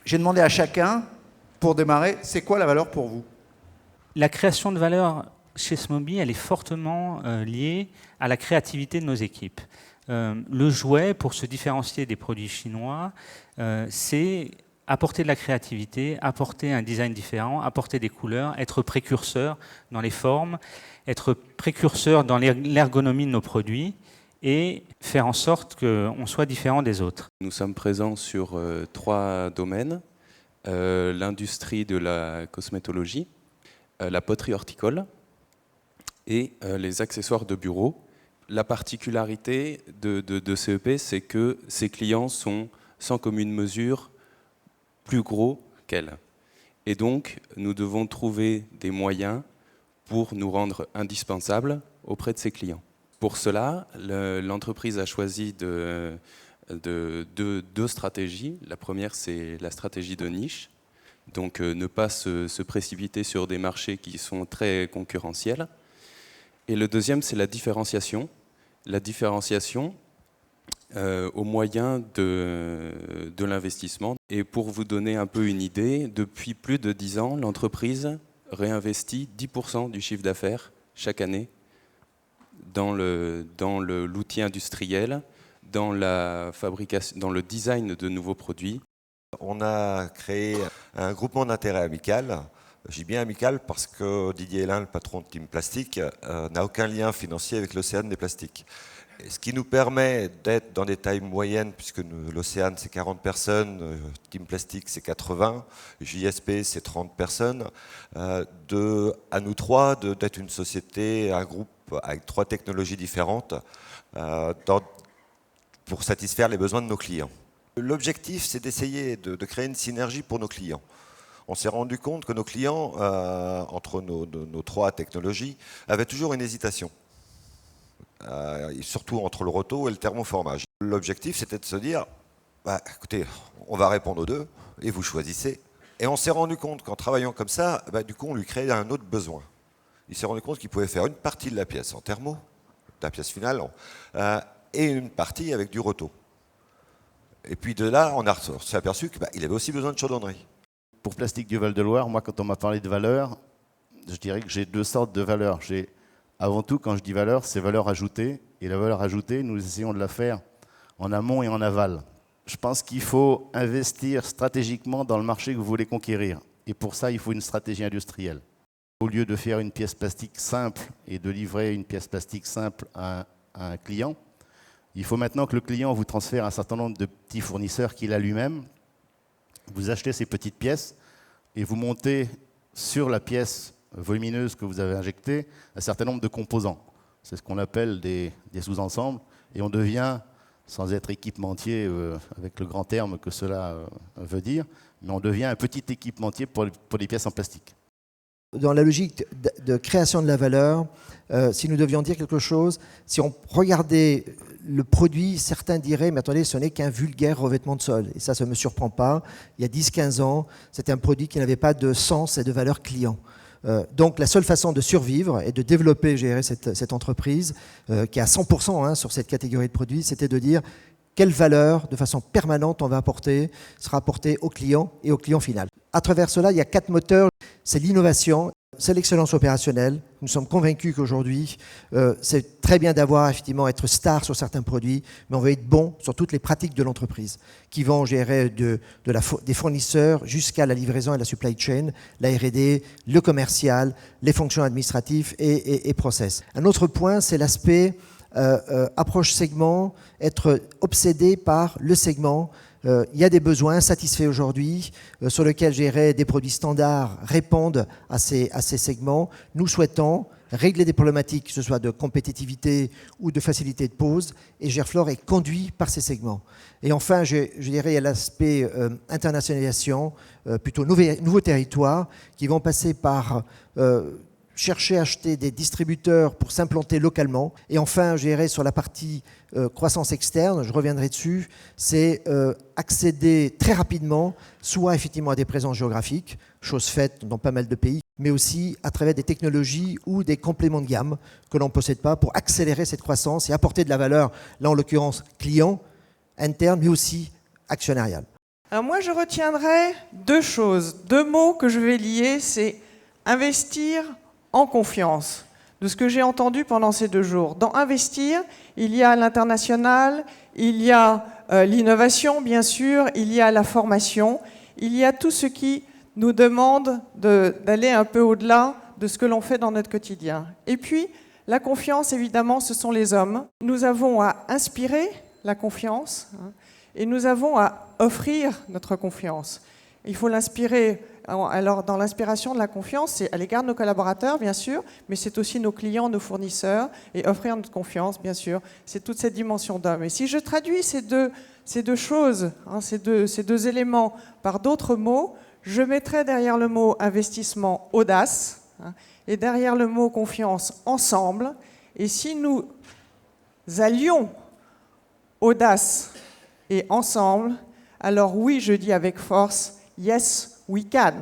J'ai demandé à chacun, pour démarrer, c'est quoi la valeur pour vous? La création de valeur chez Smoby, elle est fortement liée à la créativité de nos équipes. Le jouet, pour se différencier des produits chinois, c'est apporter de la créativité, apporter un design différent, apporter des couleurs, être précurseur dans les formes, être précurseur dans l'ergonomie de nos produits et faire en sorte qu'on soit différent des autres. Nous sommes présents sur 3 domaines, l'industrie de la cosmétologie, la poterie horticole et les accessoires de bureau. La particularité de CEP, c'est que ses clients sont sans commune mesure plus gros qu'elle. Et donc, nous devons trouver des moyens pour nous rendre indispensables auprès de ses clients. Pour cela, l'entreprise a choisi deux stratégies. La première, c'est la stratégie de niche. Donc, ne pas se précipiter sur des marchés qui sont très concurrentiels. Et le deuxième, c'est la différenciation. La différenciation au moyen de l'investissement. Et pour vous donner un peu une idée, depuis plus de 10 ans, l'entreprise réinvestit 10% du chiffre d'affaires chaque année dans l'outil industriel, dans la fabrication, dans le design de nouveaux produits. On a créé un groupement d'intérêt amical. Je dis bien amical parce que Didier Hélin, le patron de Team Plastique, n'a aucun lien financier avec l'Océane des Plastiques. Et ce qui nous permet d'être dans des tailles moyennes, puisque l'Océane c'est 40 personnes, Team Plastique c'est 80, JSP c'est 30 personnes, à nous trois d'être une société, un groupe avec 3 technologies différentes pour satisfaire les besoins de nos clients. L'objectif c'est d'essayer de créer une synergie pour nos clients. On s'est rendu compte que nos clients, entre nos 3 technologies, avaient toujours une hésitation. Surtout entre le roto et le thermoformage. L'objectif, c'était de se dire, écoutez, on va répondre aux 2, et vous choisissez. Et on s'est rendu compte qu'en travaillant comme ça, du coup, on lui créait un autre besoin. Il s'est rendu compte qu'il pouvait faire une partie de la pièce en thermo, la pièce finale, et une partie avec du roto. Et puis de là, on s'est aperçu qu'il avait aussi besoin de chaudronnerie. Pour Plastique du Val-de-Loire, moi, quand on m'a parlé de valeur, je dirais que j'ai 2 sortes de valeurs. Avant tout, quand je dis valeur, c'est valeur ajoutée. Et la valeur ajoutée, nous essayons de la faire en amont et en aval. Je pense qu'il faut investir stratégiquement dans le marché que vous voulez conquérir. Et pour ça, il faut une stratégie industrielle. Au lieu de faire une pièce plastique simple et de livrer une pièce plastique simple à un client, il faut maintenant que le client vous transfère un certain nombre de petits fournisseurs qu'il a lui-même. Vous achetez ces petites pièces et vous montez sur la pièce volumineuse que vous avez injectée un certain nombre de composants. C'est ce qu'on appelle des sous-ensembles. Et on devient, sans être équipementier avec le grand terme que cela veut dire, mais on devient un petit équipementier pour les pièces en plastique. Dans la logique de création de la valeur, si nous devions dire quelque chose, si on regardait le produit, certains diraient, mais attendez, ce n'est qu'un vulgaire revêtement de sol. Et ça ne me surprend pas. Il y a 10-15 ans, c'était un produit qui n'avait pas de sens et de valeur client. Donc la seule façon de survivre et de développer, gérer cette entreprise, qui est à 100% sur cette catégorie de produits, c'était de dire quelle valeur, de façon permanente, on va apporter, sera apportée au client et au client final. À travers cela, il y a 4 moteurs. C'est l'innovation, c'est l'excellence opérationnelle. Nous sommes convaincus qu'aujourd'hui, c'est très bien d'avoir, effectivement, être star sur certains produits, mais on veut être bon sur toutes les pratiques de l'entreprise, qui vont gérer des fournisseurs jusqu'à la livraison et la supply chain, la R&D, le commercial, les fonctions administratives et process. Un autre point, c'est l'aspect approche segment, être obsédé par le segment. Il y a des besoins satisfaits aujourd'hui sur lesquels des produits standards répondent à ces segments. Nous souhaitons régler des problématiques, que ce soit de compétitivité ou de facilité de pose, et Gerflor est conduit par ces segments. Et enfin, je dirais, il y a l'aspect internationalisation, plutôt nouveaux territoires, qui vont passer par chercher à acheter des distributeurs pour s'implanter localement. Et enfin, je dirais sur la partie croissance externe, je reviendrai dessus, c'est accéder très rapidement, soit effectivement à des présences géographiques, chose faite dans pas mal de pays, mais aussi à travers des technologies ou des compléments de gamme que l'on ne possède pas pour accélérer cette croissance et apporter de la valeur, là en l'occurrence client, interne, mais aussi actionnariale. Alors moi, je retiendrai deux choses, deux mots que je vais lier, c'est investir en confiance. De ce que j'ai entendu pendant ces 2 jours. Dans investir, il y a l'international, il y a l'innovation, bien sûr, il y a la formation, il y a tout ce qui nous demande d'aller un peu au-delà de ce que l'on fait dans notre quotidien. Et puis, la confiance, évidemment, ce sont les hommes. Nous avons à inspirer la confiance, et nous avons à offrir notre confiance. Il faut l'inspirer. Alors, dans l'inspiration de la confiance, c'est à l'égard de nos collaborateurs, bien sûr, mais c'est aussi nos clients, nos fournisseurs, et offrir notre confiance, bien sûr. C'est toute cette dimension d'homme. Et si je traduis ces deux choses, ces deux éléments par d'autres mots, je mettrai derrière le mot investissement audace, et derrière le mot confiance ensemble. Et si nous allions audace et ensemble, alors oui, je dis avec force, yes, we can.